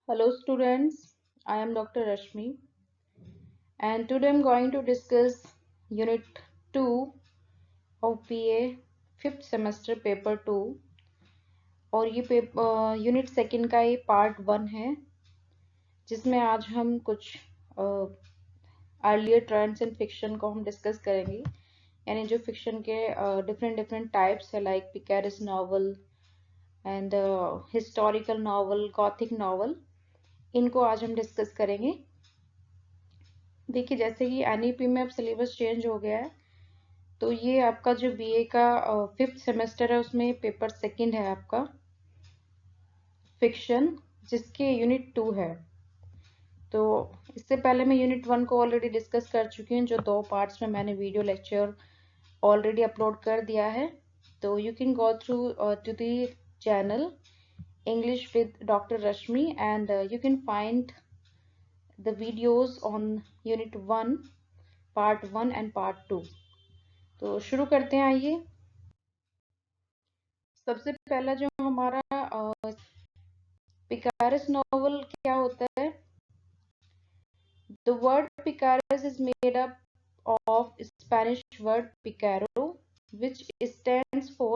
Hello students, I am Dr. Rashmi and today I am going to discuss Unit 2 of BA 5th semester paper 2 और ये paper unit second का ये part 1 है जिसमें आज हम कुछ अर्लियर ट्रेंड्स इन फिक्शन को हम डिस्कस करेंगे यानी जो फिक्शन के डिफरेंट टाइप्स है like picaresque novel and historical novel gothic novel इनको आज हम डिस्कस करेंगे। देखिए जैसे कि एनईपी में अब सिलेबस चेंज हो गया है तो ये आपका जो बीए का 5th सेमेस्टर है उसमें पेपर सेकंड है आपका फिक्शन जिसके यूनिट 2 है। तो इससे पहले मैं यूनिट 1 को ऑलरेडी डिस्कस कर चुकी हूँ जो 2 पार्ट्स में मैंने वीडियो लेक्चर ऑलरेडी अपलोड कर दिया है। तो you can go through to the channel English with doctor Rashmi and you can find the videos on unit 1 part 1 and part 2। तो शुरू करते हैं। आइए सबसे पहला जो हमारा पिकारिस नॉवल क्या होता है। The word picaros is made up of Spanish word picaro which stands for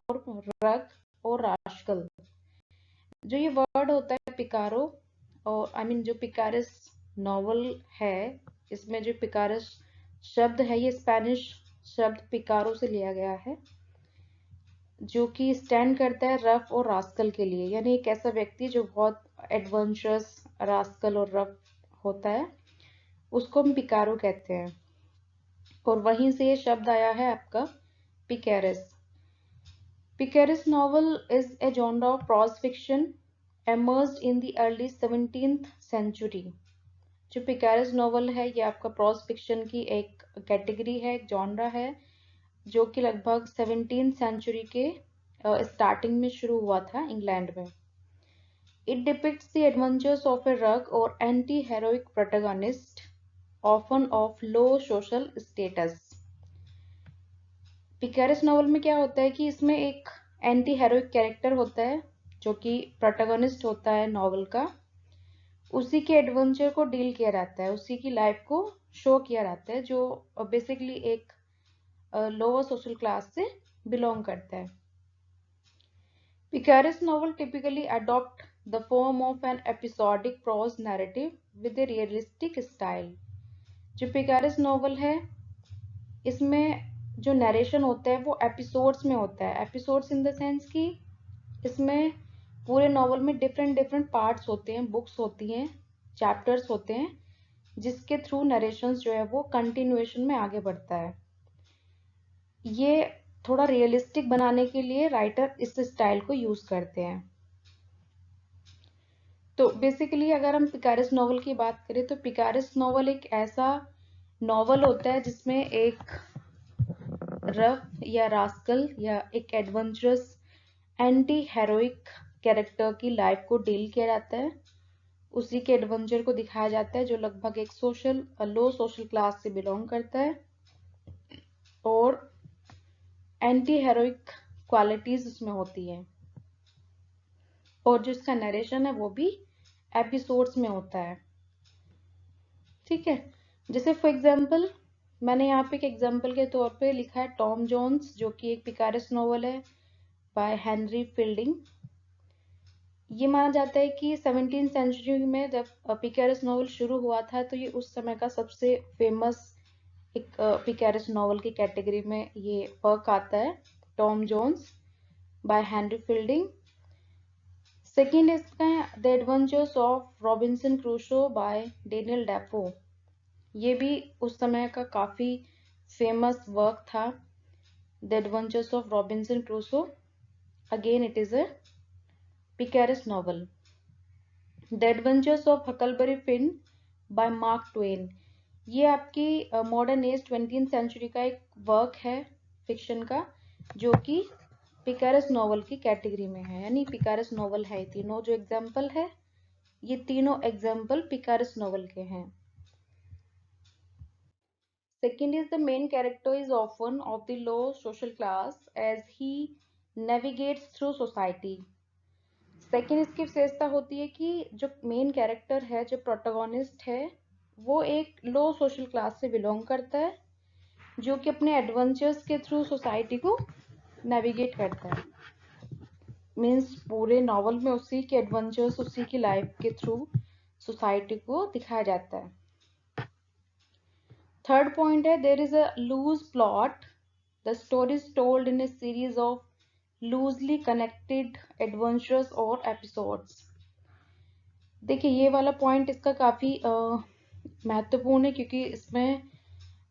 rug और rascal। जो ये वर्ड होता है पिकारो और आई मीन जो पिकारिस नॉवल है इसमें जो पिकारिस शब्द है ये स्पेनिश शब्द पिकारो से लिया गया है जो कि स्टैंड करता है रफ और रास्कल के लिए, यानी एक ऐसा व्यक्ति जो बहुत एडवेंचरस रास्कल और रफ होता है उसको हम पिकारो कहते हैं और वहीं से ये शब्द आया है आपका picaresque. Picaresque novel is a genre of prose fiction emerged in the early 17th century। जो पिकारिस नॉवल है ये आपका प्रोज फिक्शन की एक कैटेगरी है, एक जॉनरा है जो कि लगभग 17th सेंचुरी के स्टार्टिंग में शुरू हुआ था इंग्लैंड में। It depicts the adventures of a rogue or anti heroic protagonist often of low social status. Picaresque novel में क्या होता है कि इसमें एक एंटी हेरोइक कैरेक्टर होता है जो कि प्रोटैगनिस्ट होता है नॉवल का, उसी के एडवेंचर को डील किया जाता है, उसी की लाइफ को शो किया जाता है जो बेसिकली एक लोअर सोशल क्लास से बिलोंग करता है। पिकारिस नॉवल typically adopt the form of an episodic prose narrative with a realistic style. जो पिकारिस नॉवल है इसमें जो नरेशन होता है वो एपिसोड्स में होता है। एपिसोड्स इन द सेंस कि इसमें पूरे नॉवल में डिफरेंट पार्ट्स होते हैं, बुक्स होती हैं, चैप्टर्स होते हैं जिसके थ्रू नरेशंस जो है वो कंटिन्यूएशन में आगे बढ़ता है। ये थोड़ा रियलिस्टिक बनाने के लिए राइटर इस स्टाइल को यूज करते हैं। तो बेसिकली अगर हम पिकारिस नॉवल की बात करें तो पिकारिस नॉवल एक ऐसा नॉवल होता है जिसमें एक रफ या रास्कल या एक एडवेंचरस एंटी हेरोइक कैरेक्टर की लाइफ को डील किया जाता है, उसी के एडवेंचर को दिखाया जाता है जो लगभग एक लो सोशल क्लास से बिलोंग करता है और एंटी हेरोइक क्वालिटीज उसमें होती हैं और जो इसका नरेशन है वो भी एपिसोड्स में होता है। ठीक है, जैसे फॉर एग्जांपल मैंने यहाँ पे एक एग्जांपल के तौर पे लिखा है टॉम जोन्स जो कि एक पिकारिस नॉवल है बाय हेनरी फील्डिंग। ये माना जाता है कि 17th सेंचुरी में जब पिकारिस नॉवल शुरू हुआ था तो ये उस समय का सबसे फेमस एक पिकारिस नॉवल की कैटेगरी में ये वर्क आता है, Tom Jones by Henry Fielding. Second इसका the adventures of Robinson Crusoe by Daniel Defoe. ये भी उस समय का काफी फेमस वर्क था, the adventures of Robinson Crusoe. Again it is a picaresque novel. The adventures of Huckleberry Finn by Mark Twain. ये आपकी मॉडर्न एज 20th सेंचुरी का एक वर्क है फिक्शन का जो कि पिकारिस नॉवल की कैटेगरी में है, यानी पिकारिस नॉवल है। तीनों जो एग्जाम्पल है ये तीनों एग्जाम्पल पिकारिस नॉवल के हैं। Second is the main character is often of the low social class as he navigates through society. Second इसकी विशेषता होती है कि जो मेन कैरेक्टर है, जो प्रोटोगोनिस्ट है, वो एक लो सोशल क्लास से बिलोंग करता है, जो कि अपने एडवेंचर्स के थ्रू सोसाइटी को नेविगेट करता है। मीन्स पूरे नॉवल में उसी के एडवेंचर्स, उसी की लाइफ के थ्रू सोसाइटी को दिखाया जाता है। थर्ड पॉइंट है, there is a loose plot, the story is told in a series of loosely connected adventures और एपिसोड्स। देखिए ये वाला पॉइंट इसका काफी महत्वपूर्ण है, क्योंकि इसमें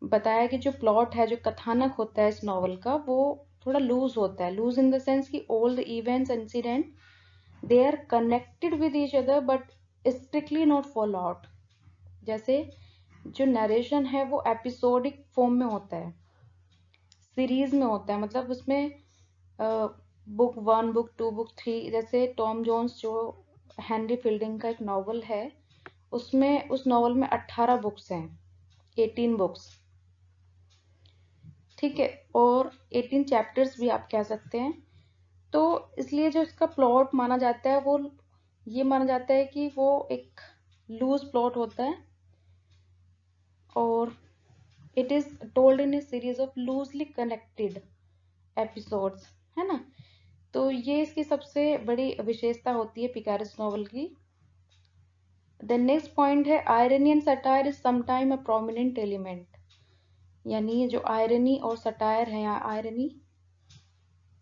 बताया कि जो प्लॉट है, जो कथानक होता है इस नॉवल का, वो थोड़ा लूज होता है। लूज इन द सेंस कि all the events incident they are connected with each other but strictly not follow out. जैसे जो नरेशन है वो एपिसोडिक फॉर्म में होता है, सीरीज में होता है, मतलब उसमें बुक 1, बुक 2, बुक 3, जैसे टॉम जोन्स जो हेनरी फील्डिंग का एक नॉवल है, उसमें उस नॉवल में 18 बुक्स हैं, 18 बुक्स, ठीक है, और 18 चैप्टर्स भी आप कह सकते हैं। तो इसलिए जो इसका प्लॉट माना जाता है वो ये माना जाता है कि वो एक लूज प्लॉट होता है और it is told in a series of loosely connected episodes, है ना। तो ये इसकी सबसे बड़ी विशेषता होती है पिकारेस नॉवल की। द नेक्स्ट पॉइंट है, irony and satire is sometime a prominent element. यानी जो आयरनी और सटायर है, यहाँ आयरनी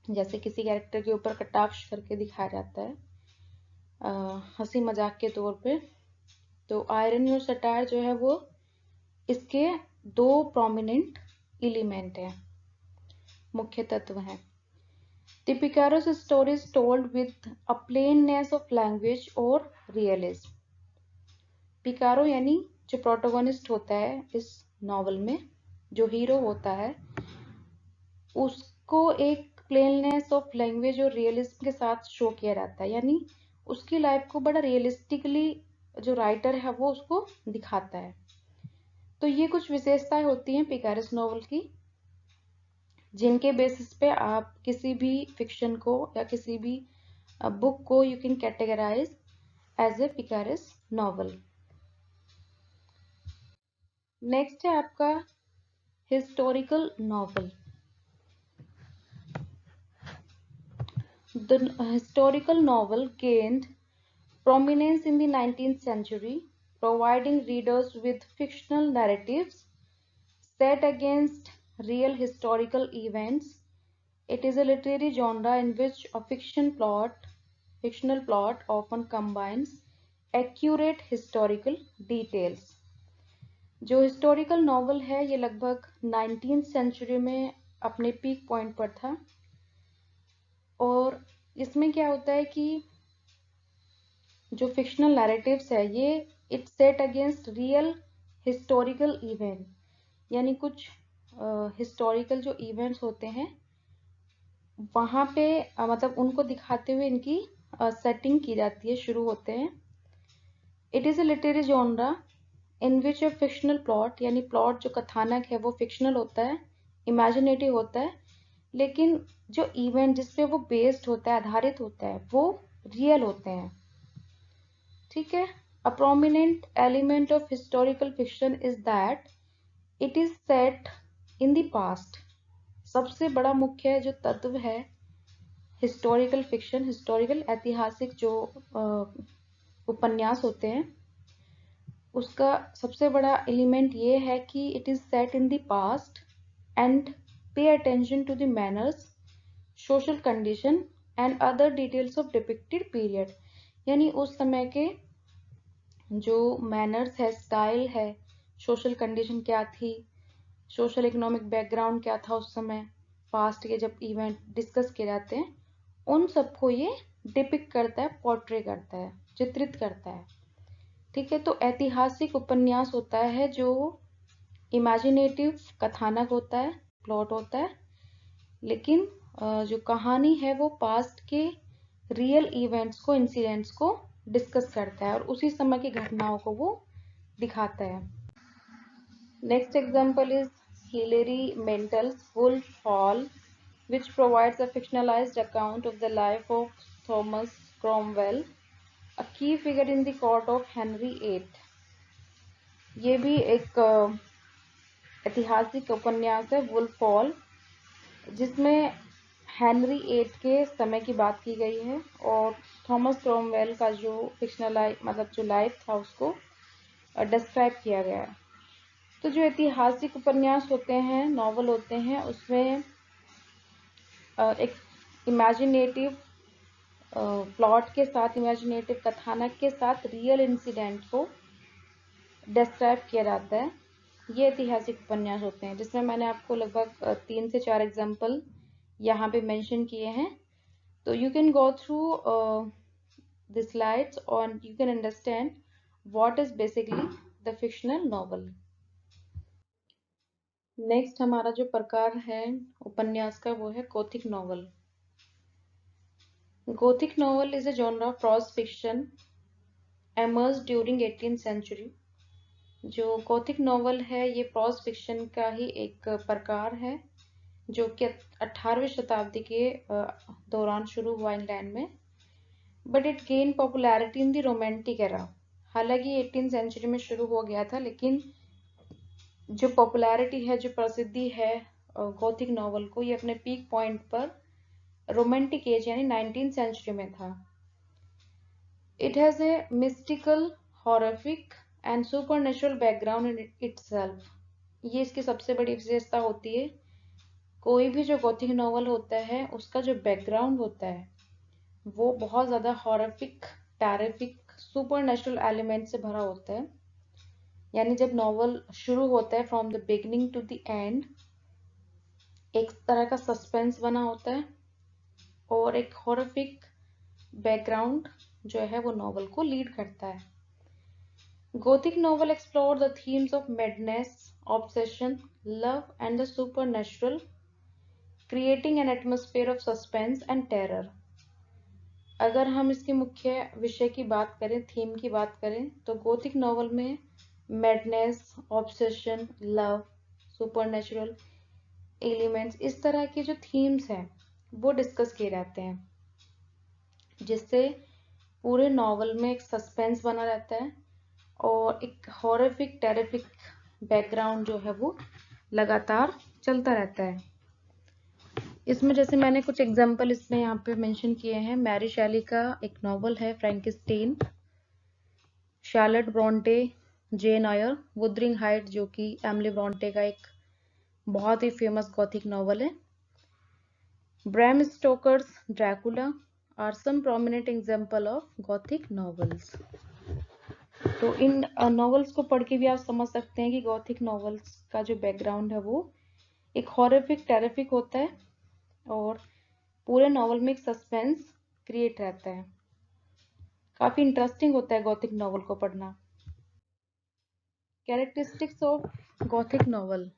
जैसे किसी कैरेक्टर के ऊपर कटाक्ष करके दिखाया जाता है हंसी मजाक के तौर पे, तो आयरनी और सटायर जो है वो इसके दो प्रोमिनेंट एलिमेंट है, मुख्य तत्व हैं। The Picaro's story is told with a plainness of language और realism. पिकारो यानी जो प्रोटोगोनिस्ट होता है इस नॉवल में, जो हीरो होता है, उसको एक प्लेननेस ऑफ लैंग्वेज और रियलिज्म के साथ शो किया जाता है। यानी उसकी लाइफ को बड़ा रियलिस्टिकली जो राइटर है वो उसको दिखाता है। तो ये कुछ विशेषताएं होती हैं पिकारेस नॉवल की, जिनके बेसिस पे आप किसी भी फिक्शन को या किसी भी बुक को you can categorise as a picaresque novel. Next है आपका historical novel. The historical novel gained prominence in the 19th century, providing readers with fictional narratives set against real historical events. It is a literary genre in which a fictional plot often combines accurate historical details. जो historical novel है ये लगभग 19th century में अपने peak point पर था, और इसमें क्या होता है कि जो फिक्शनल नैरेटिव्स है ये it set against real historical event, यानी कुछ हिस्टोरिकल जो इवेंट्स होते हैं वहां पे मतलब उनको दिखाते हुए इनकी सेटिंग की जाती है, शुरू होते हैं। It is a literary genre in which a fictional plot, यानी प्लॉट जो कथानक है वो फिक्शनल होता है, इमेजिनेटिव होता है, लेकिन जो इवेंट जिसपे वो बेस्ड होता है, आधारित होता है, वो रियल होते हैं, ठीक है। A prominent element of historical fiction is that it is set in the past. सबसे बड़ा मुख्य जो तत्व है हिस्टोरिकल फिक्शन, हिस्टोरिकल ऐतिहासिक जो उपन्यास होते हैं, उसका सबसे बड़ा एलिमेंट ये है कि it is set in the past and pay attention to the manners, social condition and other details of depicted period. यानी उस समय के जो मैनर्स है, स्टाइल है, सोशल कंडीशन क्या थी, सोशल इकोनॉमिक बैकग्राउंड क्या था उस समय, पास्ट के जब इवेंट डिस्कस किए जाते हैं, उन सबको ये डिपिक्ट करता है, पोर्ट्रे करता है, चित्रित करता है, ठीक है। तो ऐतिहासिक उपन्यास होता है जो इमेजिनेटिव कथानक होता है, प्लॉट होता है, लेकिन जो कहानी है वो पास्ट के रियल इवेंट्स को, इंसिडेंट्स को डिस्कस करता है और उसी समय की घटनाओं को वो दिखाता है। Next example is Hilary Mantel's Wolf Hall, which provides a fictionalized account of the life of Thomas Cromwell, a key figure in the court of Henry eight. ये भी एक ऐतिहासिक उपन्यास है, वुल्फ हॉल, जिसमें हेनरी एट के समय की बात की गई है और थॉमस क्रोमवेल का जो फिक्शनल मतलब जो लाइफ था उसको डिस्क्राइब किया गया है। तो जो ऐतिहासिक उपन्यास होते हैं, नॉवल होते हैं, उसमें एक इमेजिनेटिव प्लॉट के साथ, इमेजिनेटिव कथानक के साथ रियल इंसिडेंट को डिस्क्राइब किया जाता है। ये ऐतिहासिक उपन्यास होते हैं, जिसमें मैंने आपको लगभग 3 से 4 एग्जाम्पल यहाँ पे मेंशन किए हैं। तो you can go through the slides और you can understand what is basically the fictional novel. Next हमारा जो प्रकार है उपन्यास का वो है gothic novel. Gothic novel is a genre of prose fiction emerged during 18th century. जो गोथिक नॉवल है ये प्रोज फिक्शन का ही एक प्रकार है जो कि 18वीं शताब्दी के दौरान शुरू हुआ इंग्लैंड में, but it gain popularity in the romantic era. हालांकि 18th सेंचुरी में शुरू हो गया था, लेकिन जो पॉपुलैरिटी है, जो प्रसिद्धि है गोथिक नॉवल को, ये अपने पीक पॉइंट पर रोमांटिक एज यानी 19th सेंचुरी में था। It has a mystical, horrific and supernatural background in itself. ये इसकी सबसे बड़ी विशेषता होती है। कोई भी जो गोथिक नॉवल होता है उसका जो बैकग्राउंड होता है वो बहुत ज्यादा हॉरिफिक, टेरिफिक, सुपरनेचुरल एलिमेंट से भरा होता है। यानी जब नॉवल शुरू होता है from the beginning to the end एक तरह का सस्पेंस बना होता है और एक हॉरिफिक बैकग्राउंड जो है वो नॉवल को लीड करता है। Gothic novel explored the themes of madness, obsession, love, and the supernatural, creating an atmosphere of suspense and terror. अगर हम इसके मुख्य विषय की बात करें, थीम की बात करें, तो गोथिक नॉवल में madness, obsession, love, supernatural elements, इस तरह के जो थीम्स हैं वो डिस्कस किए जाते हैं, जिससे पूरे नॉवल में एक सस्पेंस बना रहता है और एक हॉरिफिक, टेरिफिक बैकग्राउंड जो है वो लगातार चलता रहता है। इसमें जैसे मैंने कुछ एग्जांपल इसमें यहाँ पे मेंशन किए हैं। मैरी शैली का एक नॉवल है Frankenstein, Charlotte Bronte, Jane Eyre, Wuthering height जो कि एमिली ब्रॉन्टे का एक बहुत ही फेमस गॉथिक नॉवल है। Bram Stoker's Dracula are some prominent example of gothic novels. तो इन नॉवेल्स को पढ़ के भी आप समझ सकते हैं कि गॉथिक नॉवेल्स का जो बैकग्राउंड है वो एक हॉरिफिक, टेरिफिक होता है और पूरे नॉवल में एक सस्पेंस क्रिएट रहता है। काफी इंटरेस्टिंग होता है गॉथिक नॉवल को पढ़ना। कैरेक्टरिस्टिक्स ऑफ गॉथिक नॉवल,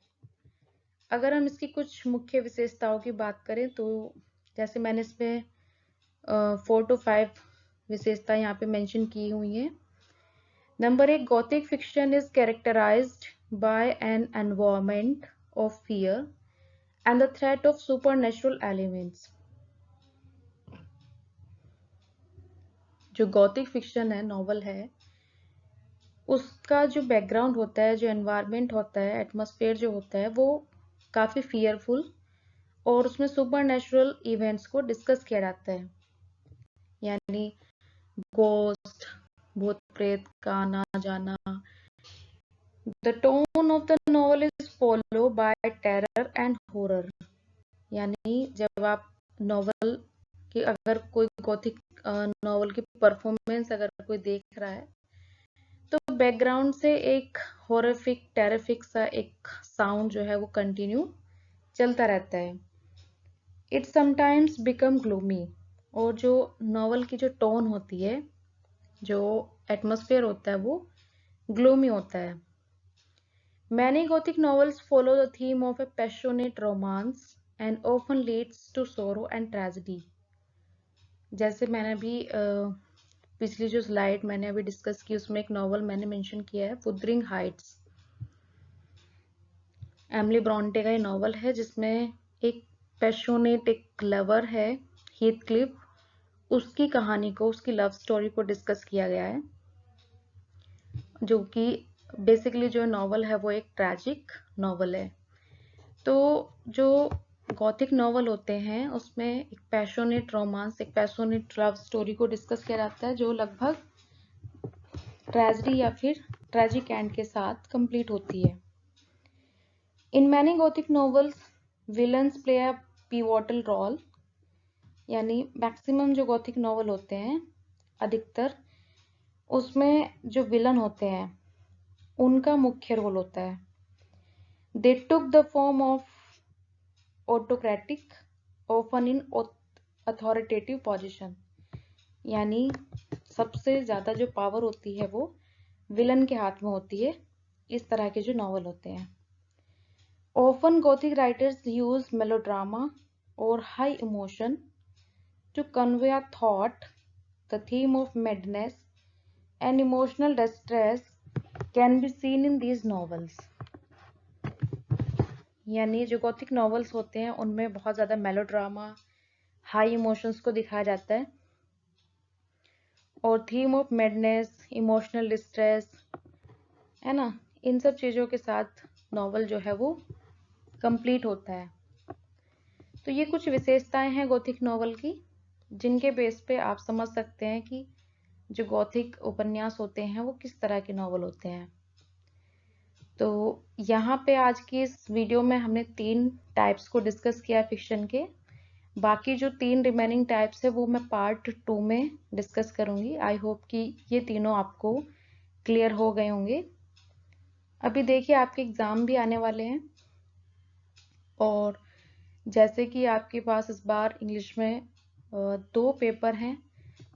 अगर हम इसकी कुछ मुख्य विशेषताओं की बात करें तो जैसे मैंने इसमें 4 to 5 विशेषता यहाँ पे मेंशन की हुई है। Number 1, gothic fiction is characterized by an environment of fear and the threat of supernatural elements. जो गॉथिक फिक्शन है, नॉवल है, उसका जो बैकग्राउंड होता है, जो एनवायरनमेंट होता है, एटमॉस्फेयर जो होता है, वो काफी फियरफुल और उसमें सुपरनेचुरल इवेंट्स को डिस्कस किया जाता है। यानी गोस्ट, भूत प्रेत का आना जाना। The tone of the novel is follow by terror and horror. यानी जब आप नॉवल की, अगर कोई गॉथिक नॉवल की परफॉर्मेंस अगर कोई देख रहा है तो बैकग्राउंड से एक हॉरिफिक, टेरिफिक सा एक साउंड जो है वो कंटिन्यू चलता रहता है। इट समटाइम्स बिकम ग्लूमी, और जो नॉवल की जो टोन होती है, जो एटमॉस्फेयर होता है वो ग्लूमी होता है। Many gothic novels follow the theme of a passionate romance and often leads to sorrow and tragedy. जैसे मैंने अभी पिछली जो स्लाइड मैंने अभी डिस्कस की उसमें एक नॉवल मैंने मेंशन किया है, वुदरिंग हाइट्स। एमिली ब्रॉन्टे का ये नॉवल है जिसमें एक पैशनेट, एक लवर है, हीथक्लिफ, उसकी कहानी को, उसकी लव स्टोरी को डिस्कस किया गया है, जो कि बेसिकली जो नॉवल है वो एक ट्रैजिक नॉवल है। तो जो गॉथिक नॉवल होते हैं उसमें एक पैशनेट रोमांस, एक पैशनेट लव स्टोरी को डिस्कस किया जाता है, जो लगभग ट्रेजेडी या फिर ट्रैजिक एंड के साथ कंप्लीट होती है। In many gothic novels villains play a pivotal role, यानी मैक्सिमम जो गॉथिक नॉवल होते हैं अधिकतर, उसमें जो विलन होते हैं उनका मुख्य रोल होता है। They took the form of autocratic, often in authoritative position, यानी सबसे ज्यादा जो पावर होती है वो विलन के हाथ में होती है। इस तरह के जो नॉवल होते हैं, often gothic writers use melodrama और high emotion to convey a thought. The theme of madness and emotional distress can be seen in these novels. यानी जो गॉथिक नॉवेल्स होते हैं उनमें बहुत ज़्यादा मेलोड्रामा, हाई इमोशंस को दिखाया जाता है, और theme of madness, emotional distress, है ना, इन सब चीज़ों के साथ नॉवल जो है वो कंप्लीट होता है। तो ये कुछ विशेषताएं हैं गॉथिक नॉवल की, जिनके बेस पे आप समझ सकते हैं कि जो गॉथिक उपन्यास होते हैं वो किस तरह के नॉवल होते हैं। तो यहाँ पे आज की इस वीडियो में हमने 3 टाइप्स को डिस्कस किया फिक्शन के। बाकी जो 3 रिमेनिंग टाइप्स है वो मैं पार्ट 2 में डिस्कस करूंगी। आई होप कि ये तीनों आपको क्लियर हो गए होंगे। अभी देखिए आपके एग्जाम भी आने वाले हैं, और जैसे कि आपके पास इस बार इंग्लिश में 2 पेपर हैं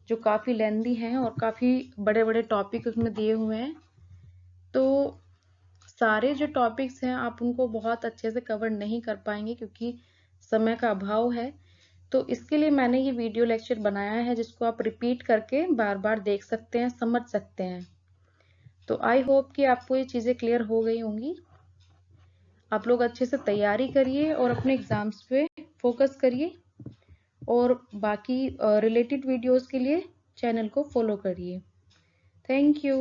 जो काफ़ी लेंदी हैं और काफ़ी बड़े बड़े टॉपिक उसमें दिए हुए हैं। तो सारे जो टॉपिक्स हैं आप उनको बहुत अच्छे से कवर नहीं कर पाएंगे क्योंकि समय का अभाव है। तो इसके लिए मैंने ये वीडियो लेक्चर बनाया है जिसको आप रिपीट करके बार बार देख सकते हैं, समझ सकते हैं। तो आई होप कि आपको ये चीज़ें क्लियर हो गई होंगी। आप लोग अच्छे से तैयारी करिए और अपने एग्जाम्स पे फोकस करिए, और बाकी रिलेटेड वीडियोस के लिए चैनल को फॉलो करिए। Thank you.